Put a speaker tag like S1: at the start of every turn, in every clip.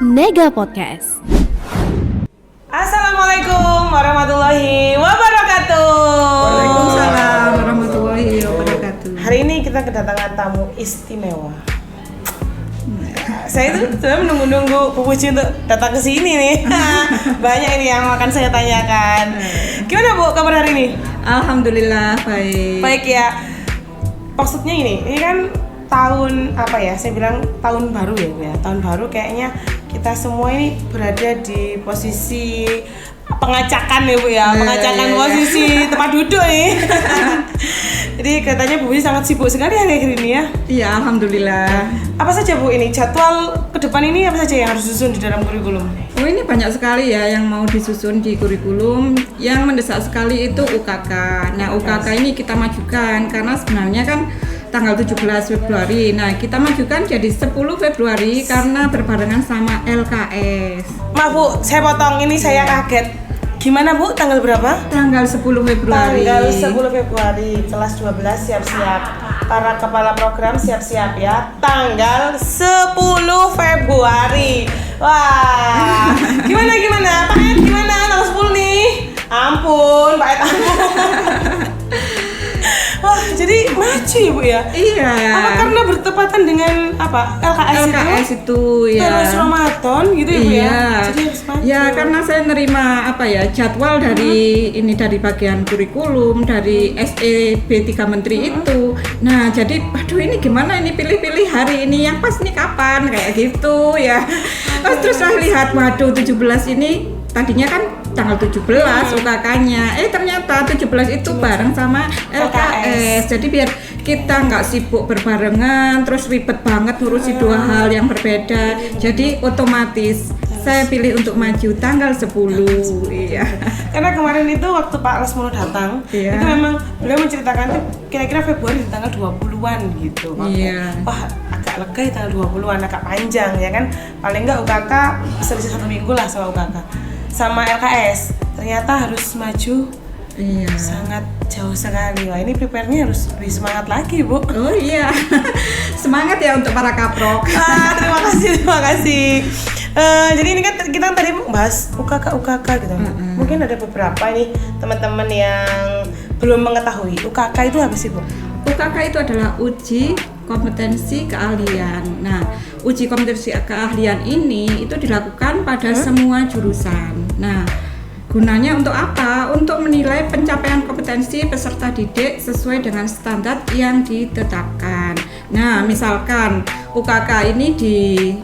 S1: Nega Podcast.
S2: Assalamualaikum warahmatullahi wabarakatuh.
S3: Waalaikumsalam warahmatullahi wabarakatuh.
S2: Hari ini kita kedatangan tamu istimewa. Saya itu sudah menunggu-nunggu Bu Puji untuk datang ke sini nih. Banyak ini yang akan saya tanyakan. Gimana Bu kabar hari ini?
S3: Alhamdulillah baik.
S2: Baik ya. Maksudnya ini kan tahun apa ya? Saya bilang tahun baru ya Bu ya. Tahun baru kayaknya kita semua ini berada di posisi pengacakan ya Bu ya. Pengacakan posisi tempat duduk nih. Jadi katanya Bu Puji sangat sibuk sekali hari ini ya.
S3: Iya, alhamdulillah.
S2: Apa saja Bu ini jadwal ke depan ini apa saja yang harus disusun di dalam kurikulum?
S3: Oh, ini banyak sekali ya yang mau disusun di kurikulum. Yang mendesak sekali itu UKK. Nah, UKK ini kita majukan karena sebenarnya kan tanggal 17 Februari. Nah, kita majukan jadi 10 Februari karena berbarengan sama LKS.
S2: Maaf Bu, saya potong ini saya kaget. Gimana Bu, tanggal berapa?
S3: Tanggal 10 Februari.
S2: Tanggal 10 Februari, kelas 12 siap-siap. Para kepala program siap-siap ya. Tanggal 10 Februari. Wah, gimana? Pak Ed, gimana? Tanggal 10 nih. Ampun, Pak Ed, ampun. Wah, jadi maju ya Bu ya?
S3: Iya.
S2: Apa karena bertepatan dengan apa? LKS
S3: itu ya.
S2: Terus Ramadan gitu ya Bu ya?
S3: Iya.
S2: Jadi harus maju.
S3: Ya karena saya nerima apa ya jadwal dari ini dari bagian kurikulum dari SEB 3 Menteri itu. Nah jadi aduh ini gimana ini pilih-pilih hari ini yang pas nih kapan kayak gitu ya. Terus saya lihat waduh 17 ini tadinya kan tanggal 17 UKK-nya. Ternyata 17 itu bareng sama LKS. Jadi biar kita nggak sibuk berbarengan terus ribet banget ngurusi dua hal yang berbeda. Jadi otomatis saya pilih untuk maju tanggal 10. Iya.
S2: Karena kemarin itu waktu Pak Lesmono datang,
S3: Iya.
S2: itu memang beliau menceritakan tuh kira-kira Februari di tanggal 20-an gitu.
S3: Iya.
S2: Wah, agak lega di tanggal 20-an, agak panjang ya kan. Paling enggak UKK selisih 1 minggu lah sama UKK. Sama LKS, ternyata harus maju.
S3: Iya.
S2: Sangat jauh sekali. Wah, ini prepare-nya harus lebih semangat lagi, Bu.
S3: Oh iya. Semangat ya untuk para kaprok.
S2: Terima kasih. Jadi ini kan kita tadi bahas UKK gitu. Mungkin ada beberapa nih teman-teman yang belum mengetahui UKK itu apa sih, Bu?
S3: UKK itu adalah uji kompetensi keahlian. Nah, uji kompetensi keahlian ini itu dilakukan pada semua jurusan. Nah, gunanya untuk apa? Untuk menilai pencapaian kompetensi peserta didik sesuai dengan standar yang ditetapkan. Nah, misalkan UKK ini di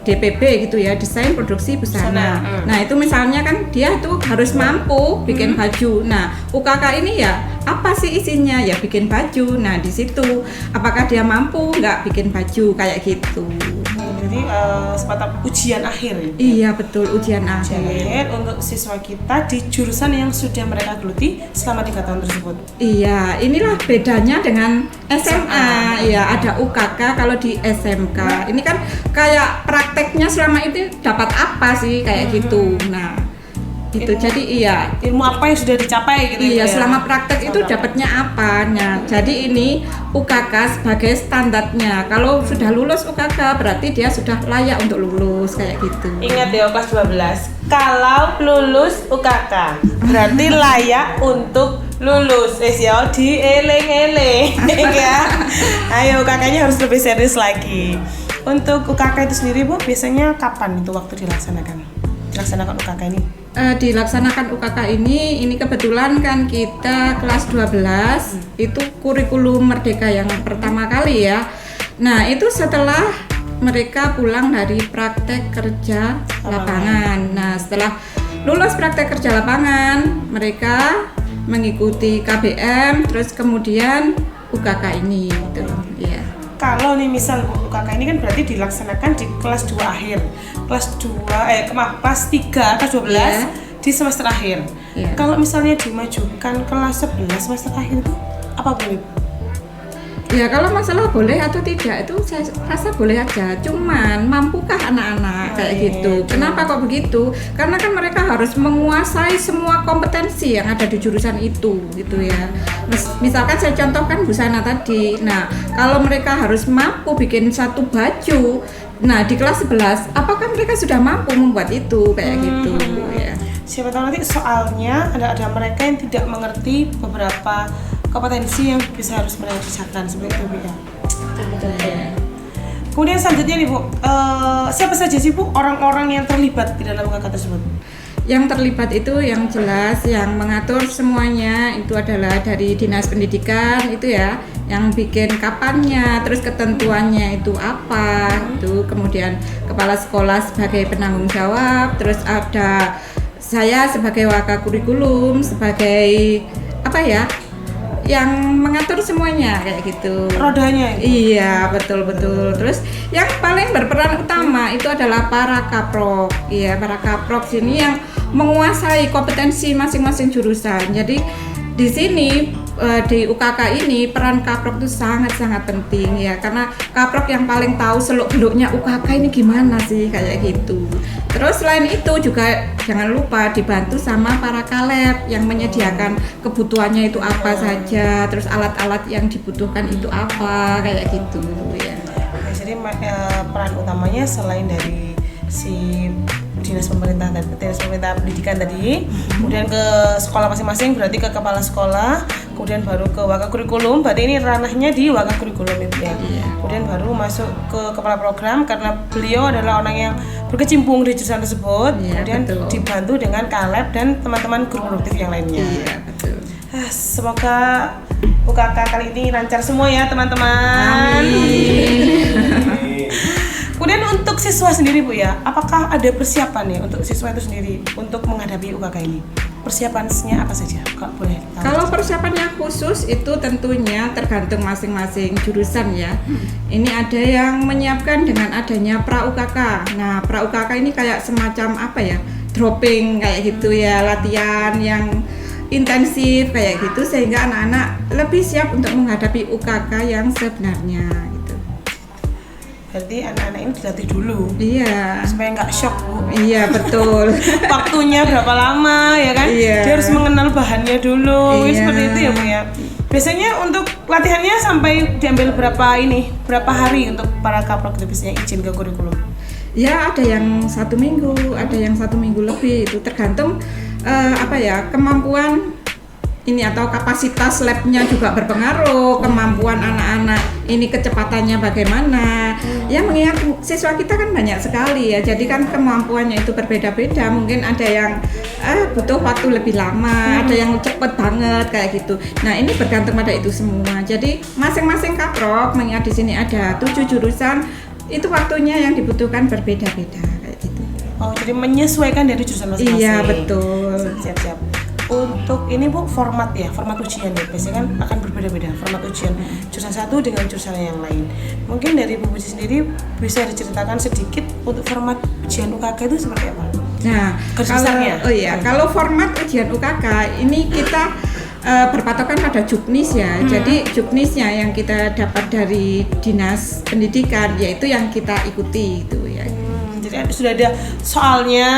S3: DPB gitu ya, desain produksi busana. Nah, itu misalnya kan dia tuh harus mampu bikin baju. Nah, UKK ini ya apa sih isinya? Ya bikin baju. Nah, di situ apakah dia mampu nggak bikin baju kayak gitu.
S2: Jadi semacam ujian akhir ya?
S3: Iya betul, ujian
S2: Ujian
S3: akhir.
S2: akhir untuk siswa kita di jurusan yang sudah mereka geluti selama 3 tahun tersebut.
S3: Iya, inilah bedanya dengan SMA. Iya, ada UKK kalau di SMK. Ini kan kayak prakteknya selama itu dapat apa sih kayak gitu. Nah, itu jadi iya.
S2: Ilmu apa yang sudah dicapai gitu
S3: Iya,
S2: ya?
S3: selama praktek itu dapatnya apa? Nah, jadi ini UKK sebagai standarnya. Kalau sudah lulus UKK berarti dia sudah layak untuk lulus kayak gitu.
S2: Ingat ya kelas 12, kalau lulus UKK berarti layak untuk lulus. Ya dieling-eling ya. Ayo UKK-nya harus lebih serius lagi. Untuk UKK itu sendiri Bu, biasanya kapan itu waktu dilaksanakan UKK ini?
S3: Dilaksanakan UKK ini kebetulan kan kita kelas 12 itu kurikulum merdeka yang pertama kali ya. Nah, itu setelah mereka pulang dari praktek kerja lapangan. Nah, setelah lulus praktek kerja lapangan, mereka mengikuti KBM terus kemudian UKK ini gitu. Ya.
S2: Kalau nih misal UKK ini kan berarti dilaksanakan di kelas 2 akhir. Kelas 3, kelas 12 di semester akhir. Kalau misalnya dimajukan kelas 11 semester akhir itu apa boleh?
S3: Ya kalau masalah boleh atau tidak itu saya rasa boleh aja. Cuman mampukah anak-anak kayak gitu? Kenapa kok begitu? Karena kan mereka harus menguasai semua kompetensi yang ada di jurusan itu, gitu ya. Misalkan saya contohkan busana tadi. Nah, kalau mereka harus mampu bikin satu baju, nah di kelas 11, apakah mereka sudah mampu membuat itu kayak gitu? Ya.
S2: Siapa tahu nanti soalnya ada mereka yang tidak mengerti beberapa kompetensi yang bisa harus mereka kerjakan seperti itu Bu ya. Kemudian selanjutnya nih Bu, siapa saja sih Bu orang-orang yang terlibat di dalam UKK tersebut?
S3: Yang terlibat itu yang jelas yang mengatur semuanya itu adalah dari Dinas Pendidikan itu ya, yang bikin kapannya, terus ketentuannya itu apa, itu kemudian kepala sekolah sebagai penanggung jawab, terus ada saya sebagai wakakurikulum sebagai apa ya, yang mengatur semuanya kayak gitu.
S2: Rodanya.
S3: Iya, betul. Terus yang paling berperan utama itu adalah para kaprok. Iya, para kaprok sini yang menguasai kompetensi masing-masing jurusan. Jadi di sini di UKK ini peran kaprok itu sangat-sangat penting ya, karena kaprok yang paling tahu seluk-beluknya UKK ini gimana sih kayak gitu. Terus selain itu juga jangan lupa dibantu sama para kaleb yang menyediakan kebutuhannya itu apa saja, terus alat-alat yang dibutuhkan itu apa kayak gitu ya.
S2: Jadi peran utamanya selain dari si dinas pemerintah pendidikan tadi, kemudian ke sekolah masing-masing berarti ke kepala sekolah, kemudian baru ke wakakurikulum, berarti ini ranahnya di wakakurikulum itu ya. Kemudian baru masuk ke kepala program karena beliau adalah orang yang berkecimpung di jurusan tersebut, kemudian dibantu dengan kaleb dan teman-teman guru produktif yang lainnya.
S3: Iya, betul.
S2: Semoga UKK kali ini lancar semua ya teman-teman.
S3: Amin.
S2: Kemudian untuk siswa sendiri Bu ya, apakah ada persiapan ya untuk siswa itu sendiri untuk menghadapi UKK ini? Persiapannya apa saja? Kalau boleh tahu.
S3: Kalau persiapannya khusus itu tentunya tergantung masing-masing jurusan ya. Ini ada yang menyiapkan dengan adanya pra-UKK. Nah, pra-UKK ini kayak semacam apa ya? Dropping kayak gitu ya, latihan yang intensif kayak gitu sehingga anak-anak lebih siap untuk menghadapi UKK yang sebenarnya gitu.
S2: Berarti anak-anak ini dilatih dulu.
S3: Iya.
S2: Supaya nggak shock Bu.
S3: Iya, betul.
S2: Waktunya berapa lama ya kan?
S3: Iya.
S2: Dia harus mengenal bahannya dulu.
S3: Iya.
S2: Seperti itu ya Bu ya. Biasanya untuk latihannya sampai diambil berapa hari untuk para kaprok itu biasanya izin ke kurikulum?
S3: Ya ada yang 1 minggu, ada yang 1 minggu lebih, itu tergantung kemampuan ini atau kapasitas labnya juga berpengaruh, kemampuan anak-anak ini kecepatannya bagaimana. Ya mengingat siswa kita kan banyak sekali ya, jadi kan kemampuannya itu berbeda-beda. Mungkin ada yang butuh waktu lebih lama, ada yang cepet banget kayak gitu. Nah ini bergantung pada itu semua. Jadi masing-masing kaprok, mengingat di sini ada 7 jurusan, itu waktunya yang dibutuhkan berbeda-beda kayak gitu.
S2: Oh jadi menyesuaikan dari jurusan masing-masing.
S3: Iya betul.
S2: Siap-siap. Untuk ini Bu, format ujian ya, biasanya kan akan berbeda-beda format ujian jurusan satu dengan jurusan yang lain. Mungkin dari Bu Puji sendiri bisa diceritakan sedikit untuk format ujian UKK itu seperti apa?
S3: Nah, kalau format ujian UKK ini kita berpatokan pada juknis ya. Jadi juknisnya yang kita dapat dari Dinas Pendidikan yaitu yang kita ikuti itu ya.
S2: Jadi sudah ada soalnya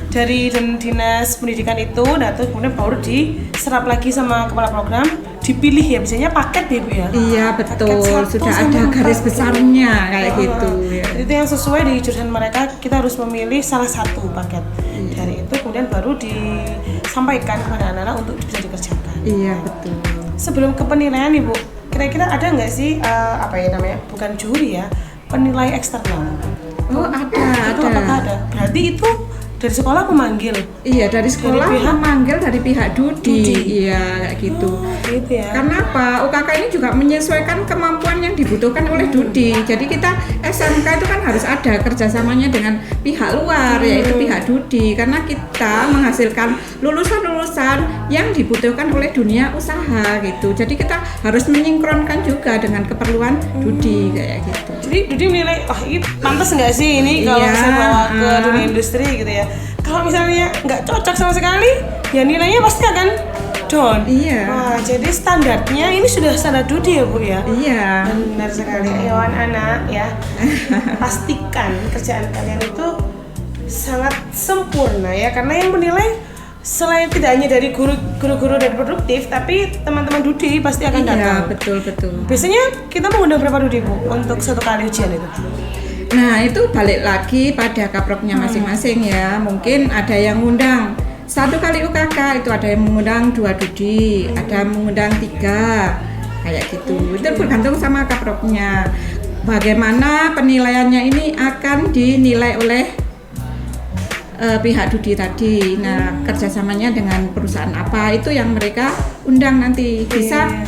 S2: dari Dinas Pendidikan itu, kemudian baru diserap lagi sama kepala program, dipilih ya, biasanya paket ya Bu ya?
S3: Iya betul, sudah ada garis besarnya kayak gitu ya.
S2: Itu yang sesuai di jurusan mereka, kita harus memilih salah satu paket. Dari itu kemudian baru disampaikan kepada anak-anak untuk bisa dikerjakan.
S3: Iya betul.
S2: Sebelum ke penilaian nih Bu, kira-kira ada nggak sih bukan juri ya, penilai eksternal?
S3: Oh ada.
S2: Apakah ada? Berarti itu dari sekolah memanggil?
S3: Iya dari sekolah memanggil dari pihak Dudi. Iya kayak gitu.
S2: Gitu ya.
S3: Karena apa? UKK ini juga menyesuaikan kemampuan yang dibutuhkan oleh Dudi. Jadi kita SMK itu kan harus ada kerjasamanya dengan pihak luar yaitu pihak Dudi. Karena kita menghasilkan lulusan-lulusan yang dibutuhkan oleh dunia usaha gitu. Jadi kita harus menyinkronkan juga dengan keperluan Dudi kayak gitu.
S2: Jadi Dudi menilai, ini pantas nggak sih ini kalau saya bawa ke dunia industri gitu ya. Kalau misalnya nggak cocok sama sekali, ya nilainya pasti akan down.
S3: Iya.
S2: Wah, jadi standarnya ini sudah standar Dudi ya Bu ya?
S3: Iya.
S2: Benar sekali. Ayo anak-anak ya, pastikan kerjaan kalian itu sangat sempurna ya, karena yang menilai selain tidak hanya dari guru-guru dan produktif, tapi teman-teman Dudi pasti akan datang.
S3: Iya, betul.
S2: Biasanya kita mengundang berapa Dudi Bu untuk satu kali ujian itu?
S3: Nah, itu balik lagi pada kaproknya masing-masing ya. Mungkin ada yang ngundang 1 kali UKK, itu ada yang mengundang 2 Dudi, ada yang mengundang 3, kayak gitu. Itu bergantung sama kaproknya. Bagaimana penilaiannya ini akan dinilai oleh pihak Dudi tadi. Nah, kerjasamanya dengan perusahaan apa itu yang mereka undang nanti. Bisa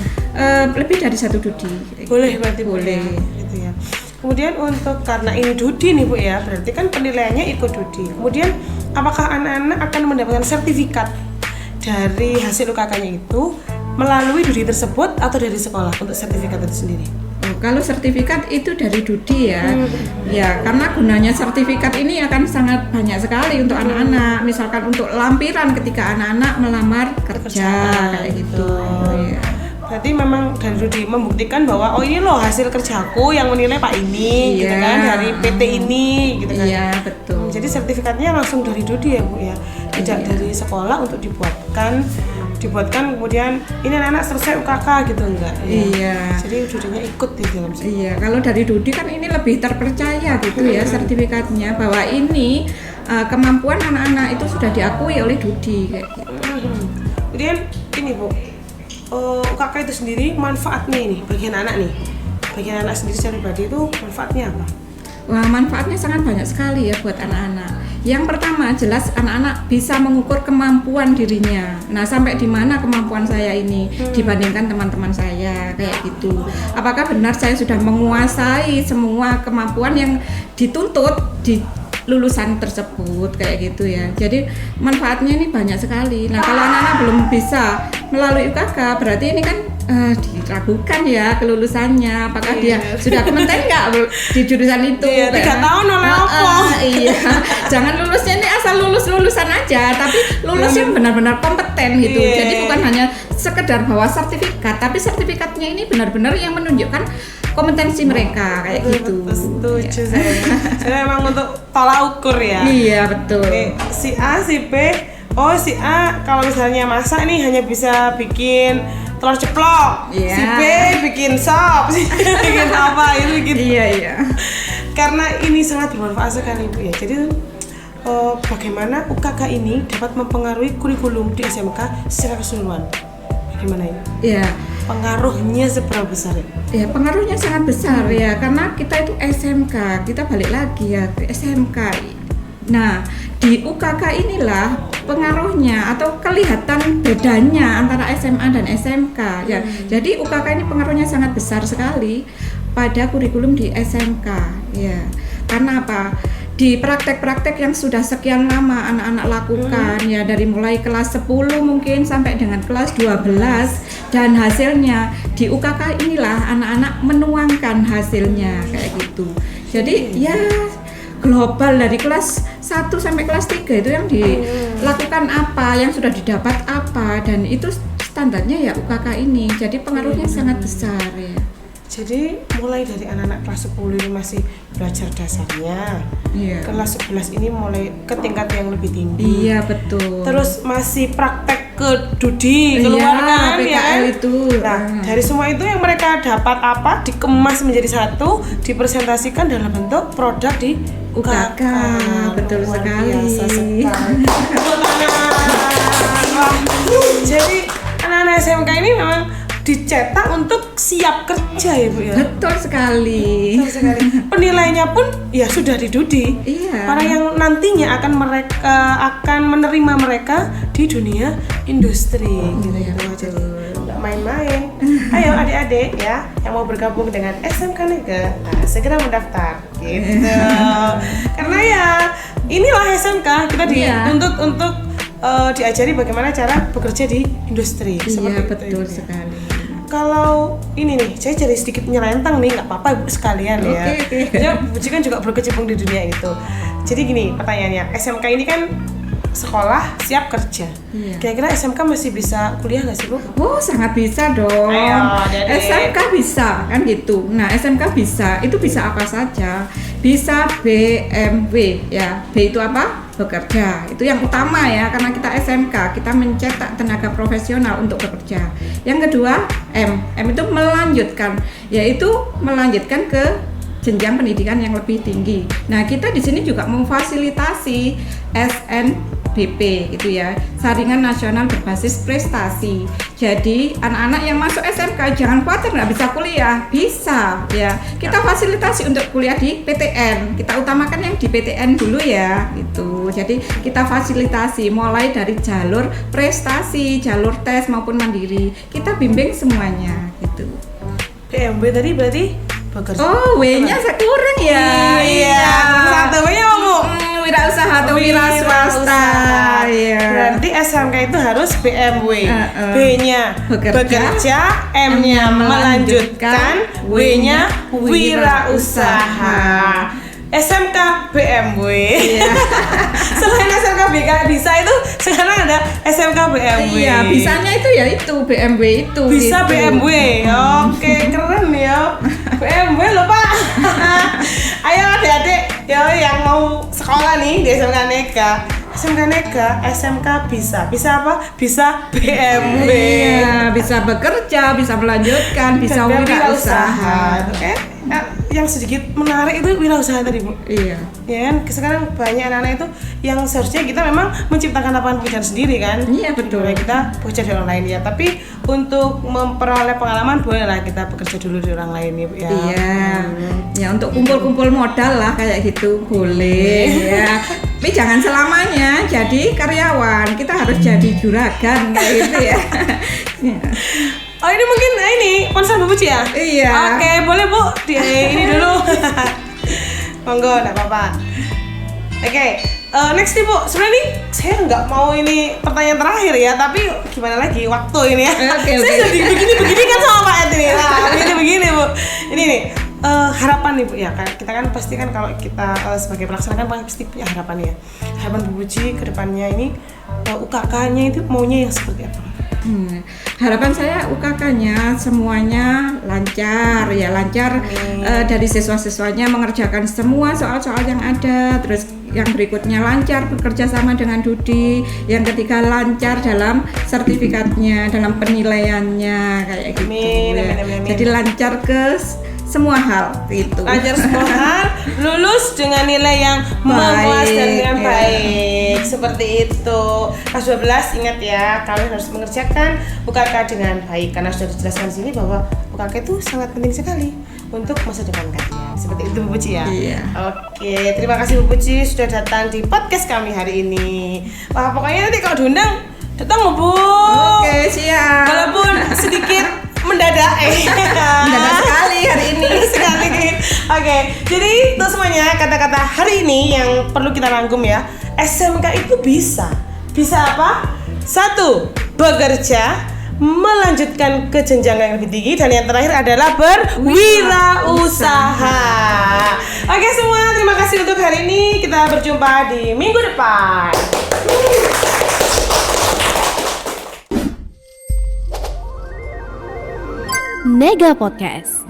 S3: lebih dari 1 Dudi.
S2: Boleh berarti
S3: boleh.
S2: Gitu ya. Kemudian untuk karena ini Dudi nih Bu ya, berarti kan penilaiannya ikut Dudi. Kemudian apakah anak-anak akan mendapatkan sertifikat dari hasil UKK-nya itu melalui Dudi tersebut atau dari sekolah untuk sertifikat itu sendiri?
S3: Kalau sertifikat itu dari Dudi ya, ya karena gunanya sertifikat ini akan sangat banyak sekali untuk anak-anak. Misalkan untuk lampiran ketika anak-anak melamar kerja kayak gitu. Ya.
S2: Berarti memang dari Dudi membuktikan bahwa oh ini loh hasil kerjaku yang menilai Pak ini, gitu kan, dari PT ini, gitu kan.
S3: Iya betul.
S2: Jadi sertifikatnya langsung dari Dudi ya Bu ya, tidak dari sekolah untuk dibuatkan kemudian ini anak-anak selesai UKK gitu enggak?
S3: Iya.
S2: Jadi Dudinya ikut di dalam situ.
S3: Iya, kalau dari Dudi kan ini lebih terpercaya gitu ya sertifikatnya bahwa ini kemampuan anak-anak itu sudah diakui oleh Dudi kayak gitu.
S2: Kemudian ini Bu, UKK itu sendiri manfaatnya ini bagi anak-anak nih. Bagi anak sendiri secara pribadi itu manfaatnya apa?
S3: Wah, manfaatnya sangat banyak sekali ya buat anak-anak. Yang pertama jelas anak-anak bisa mengukur kemampuan dirinya. Nah, sampai di mana kemampuan saya ini dibandingkan teman-teman saya kayak gitu. Apakah benar saya sudah menguasai semua kemampuan yang dituntut di lulusan tersebut kayak gitu ya. Jadi manfaatnya ini banyak sekali. Nah, kalau anak-anak belum bisa melalui UKK berarti ini kan diragukan ya kelulusannya, apakah dia sudah kompeten nggak di jurusan itu.
S2: Iya, 3 tahun oleh apa?
S3: Iya, jangan lulusnya ini asal lulusan aja, tapi lulus yang benar-benar kompeten gitu. Jadi bukan hanya sekedar bawa sertifikat, tapi sertifikatnya ini benar-benar yang menunjukkan kompetensi mereka kayak gitu.
S2: Setuju saya. Jadi memang untuk tolak ukur ya.
S3: Iya betul.
S2: Si A, si B, si A kalau misalnya masak nih hanya bisa bikin telur ceplok, si B bikin sop, si C bikin apa itu gitu.
S3: Iya.
S2: Karena ini sangat bermanfaat sekali Bu ya. Jadi bagaimana UKK ini dapat mempengaruhi kurikulum di SMK secara keseluruhan? Bagaimana ini?
S3: Iya.
S2: Pengaruhnya seberapa besar ya?
S3: Ya pengaruhnya sangat besar ya, karena kita itu SMK, kita balik lagi ya ke SMK. Nah, di UKK inilah pengaruhnya atau kelihatan bedanya antara SMA dan SMK ya. Jadi UKK ini pengaruhnya sangat besar sekali pada kurikulum di SMK ya. Karena apa? Di praktek-praktek yang sudah sekian lama anak-anak lakukan ya, dari mulai kelas 10 mungkin sampai dengan kelas 12, dan hasilnya di UKK inilah anak-anak menuangkan hasilnya kayak gitu. Jadi ya global dari kelas 1 sampai kelas 3 itu yang dilakukan apa, yang sudah didapat apa, dan itu standarnya ya UKK ini. Jadi pengaruhnya sangat besar ya.
S2: Jadi mulai dari anak-anak kelas 10 ini masih belajar dasarnya, kelas 11 ini mulai ke tingkat yang lebih tinggi.
S3: Iya betul.
S2: Terus masih praktek ke Dudi keluar kan
S3: PKL
S2: ya.
S3: itu.
S2: Nah dari semua itu yang mereka dapat apa dikemas menjadi satu, dipresentasikan dalam bentuk produk di UKK.
S3: Betul sekali.
S2: Biasa sekali. Wah, jadi anak-anak SMK ini memang dicetak untuk siap kerja ya Bu ya.
S3: Betul sekali.
S2: Penilaiannya pun ya sudah di Dudi.
S3: Iya.
S2: Orang yang nantinya akan menerima mereka di dunia industri gitu ya. Jadi nggak main-main. Ayo adik-adik ya yang mau bergabung dengan SMK Negeri, segera mendaftar gitu. Karena ya inilah SMK, kita dituntut untuk diajari bagaimana cara bekerja di industri.
S3: Iya betul sekali.
S2: Kalau ini nih, saya jadi sedikit nyelentang nih, nggak apa-apa Ibu sekalian ya.
S3: Oke.
S2: Ya, Bu Ji kan juga berkecimpung di dunia itu. Jadi gini pertanyaannya, SMK ini kan sekolah siap kerja.
S3: Iya.
S2: Kira-kira SMK masih bisa kuliah nggak sih Bu?
S3: Oh, sangat bisa dong.
S2: Ayo, jadi.
S3: SMK bisa kan gitu. Nah, SMK bisa, itu bisa apa saja? Bisa BMW ya. B itu apa? Bekerja. Itu yang utama ya, karena kita SMK, kita mencetak tenaga profesional untuk bekerja. Yang kedua, M itu melanjutkan, yaitu melanjutkan ke jenjang pendidikan yang lebih tinggi. Nah, kita di sini juga memfasilitasi SNBP gitu ya, Saringan Nasional Berbasis Prestasi. Jadi anak-anak yang masuk SMK jangan khawatir nggak bisa kuliah, bisa ya. Kita fasilitasi untuk kuliah di PTN. Kita utamakan yang di PTN dulu ya, gitu. Jadi kita fasilitasi mulai dari jalur prestasi, jalur tes maupun mandiri. Kita bimbing semuanya gitu.
S2: BMW tadi berarti bekerja.
S3: Oh, W-nya kurang ya.
S2: Iya. Satu W-nya apa Bu?
S3: Wirausaha atau wira swasta. Iya.
S2: Berarti SMK itu harus BMW. B-nya
S3: Bekerja,
S2: M-nya melanjutkan, W-nya wirausaha. SMK BMW.
S3: Iya.
S2: Selain SMK bisa itu sekarang ada SMK BMW.
S3: Iya, bisanya itu ya itu BMW itu.
S2: Bisa
S3: gitu.
S2: BMW. Oke, keren ya. BMW loh Pak. Ayo adik-adik yang mau sekolah nih di SMK Nega. SMK bisa apa? Bisa BMW.
S3: Iya, bisa bekerja, bisa melanjutkan, bisa
S2: Dan
S3: wirausaha.
S2: Yang sedikit menarik itu wirausaha tadi Bu.
S3: Iya.
S2: Ya kan sekarang banyak anak-anak itu yang seharusnya kita memang menciptakan lapangan pekerjaan sendiri kan.
S3: Iya, betul.
S2: Boleh kita bekerja di orang lain ya, tapi untuk memperoleh pengalaman bolehlah kita bekerja dulu di orang lain ya Bu ya.
S3: Iya. Ya untuk kumpul-kumpul modal lah kayak gitu boleh ya. Tapi jangan selamanya jadi karyawan. Kita harus jadi juragan kayak gitu ya.
S2: Oh ini mungkin ini ponsel Bu Puji ya?
S3: Iya.
S2: Oke, boleh Bu di ini dulu. Monggo, enggak apa-apa. Oke, next nih Bu. Sebenarnya nih saya nggak mau ini pertanyaan terakhir ya, tapi gimana lagi waktu ini ya.
S3: Oke.
S2: Saya jadi begini kan sama Pak Ed ini. Nah, begini Bu. Ini nih harapan nih Bu ya. Kita kan pasti kan kalau kita sebagai pelaksana kan pasti punya harapan ya. Harapan Bu Puji ke depannya ini UKK-nya itu maunya yang seperti apa?
S3: Harapan saya UKK-nya semuanya lancar ya, lancar dari siswa-siswanya mengerjakan semua soal-soal yang ada. Terus yang berikutnya lancar bekerja sama dengan Dudi. Yang ketiga lancar dalam sertifikatnya, dalam penilaiannya kayak gitu.
S2: Amin.
S3: Jadi lancar ke semua hal gitu.
S2: Lancar semua hal, lulus dengan nilai yang memuaskan dengan baik. Seperti itu. Kelas 12 ingat ya, kalian harus mengerjakan UKK dengan baik karena sudah dijelaskan di sini bahwa UKK itu sangat penting sekali untuk masa depan kalian. Seperti itu Bu Puji ya.
S3: Iya.
S2: Oke, terima kasih Bu Puji sudah datang di podcast kami hari ini. Wah, pokoknya nanti kalau diundang datang Bu.
S3: Oke, siap.
S2: Walaupun sedikit mendadak
S3: Mendadak sekali hari ini.
S2: sekali. Oke, jadi itu semuanya kata-kata hari ini yang perlu kita rangkum ya. SMK itu bisa apa? 1. Bekerja, melanjutkan ke jenjang yang lebih tinggi, dan yang terakhir adalah berwirausaha. Oke semua, terima kasih untuk hari ini. Kita berjumpa di minggu depan.
S1: Nega Podcast.